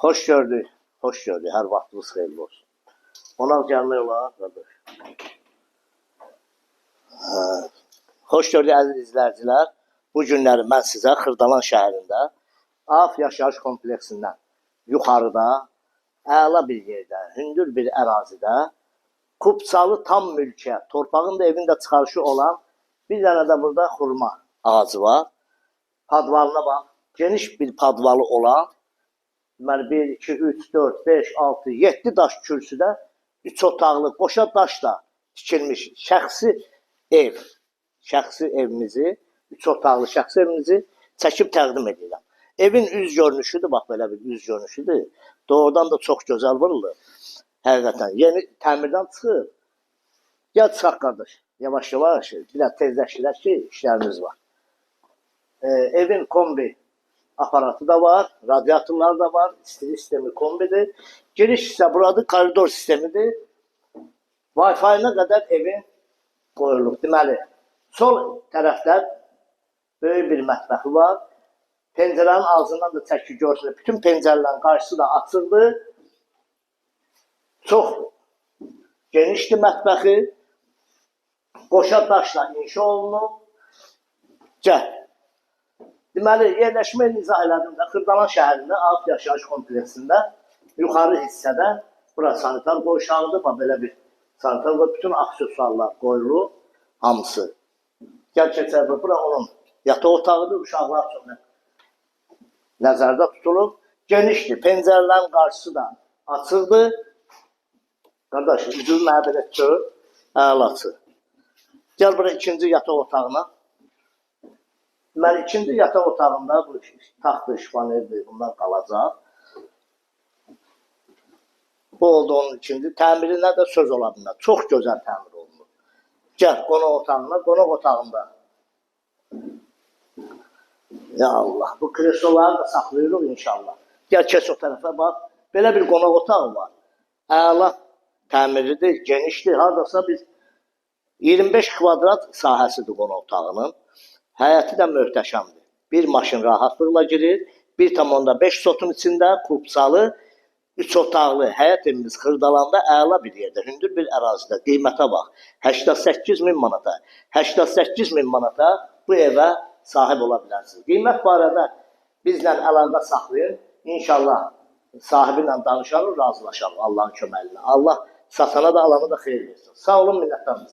Hoş gördük, hoş gördük. Her vaxtınız xeyirli olsun. Ona gəlmək olar, qardaş. Hoş gördük əziz izləyicilər. Bu günləri mən sizə Xırdalan şəhərində Af yaşayış kompleksindən yuxarıda, əla bir yerdə, hündür bir ərazidə, Kupçalı tam mülkiyyət, torpağın da evin də çıxarışı olan bir dənə də burada xurma ağacı var. Padvalına bax, geniş bir padvalı olan, deməli 1, 2, 3, 4, 5, 6, 7 daş kürsüdə 3 otaqlı, qoşa daşla tikilmiş şəxsi ev. Şəxsi evimizi, 3 otaqlı şəxsi evimizi çəkib təqdim edirəm. Evin üz görünüşüdür, bax belə bir üz görünüşüdür. Doğrudan da çox gözəl vurulur. Həqiqətən, yeni təmirdən çıxır. Gəl çıxaq qardaş, yavaş-yavaş, biraz tezləşdirək ki, işlərimiz var. Evin kombi aparatı da var, radiatorlar da var, istili sistemi kombidir. Giriş isə burada koridor sistemidir. Wi-Fi-nə qədər evin qoyulub. Deməli, sol tərəfdə böyük bir mətbəxi var. Pəncərənin ağzından da çəki görsünür. Bütün pəncərələrin qarşısı da açıldı. Çox genişdir mətbəxi. Qoşa daşla inşa olunub. Gəl. Deməli, yerləşmə izah elədim də Xırdalan şəhərində, Af yaşayış kompleksində, yuxarı hissədə, bura sanitar qoşağıdır, belə bir sanitar qoşağıdır, bütün aksesuarlar qoyulur, hamısı. Gəl keçər, bura onun yataq otağıdır, uşaqlar üçün nəzərdə tutulub. Genişdir, pəncərələrin qarşısı da açıldı. Qardaş, üzül mənə belə çör, əlaçı. Gəl bura ikinci yataq otağına. Deməli, ikinci yataq otağında bu taxtı, şifanerdir, bunlar qalacaq. Bu oldu onun ikinci. Təmirinə də söz ola bilmir. Çox gözəl təmir olunur. Gəl, qonaq otağına, qonaq otağında. Ya Allah, bu kresloları da saxlayırıq inşallah. Gəl, keç o tərəfə bax. Belə bir qonaq otağı var. Əla təmirlidir, genişdir. Haradasa biz 25 kvadrat sahəsidir qonaq otağının. Həyəti də möhtəşəmdir. Bir maşın rahatlıqla girir. 1,5 sotun içində Kupçalı, 3 otaqlı həyət evimiz Xırdalanda əla bir yerdə, hündür bir ərazidə. Qiymətə bax, 88.000 manata. 88.000 manata bu evə sahib ola bilərsiniz. Qiymət barədə bizlə əlaqə saxlayın. İnşallah sahibi ilə danışarıq, razılaşarıq Allahın köməyi ilə. Allah satana da alana da xeyir versin. Sağ olun, minnətdarım.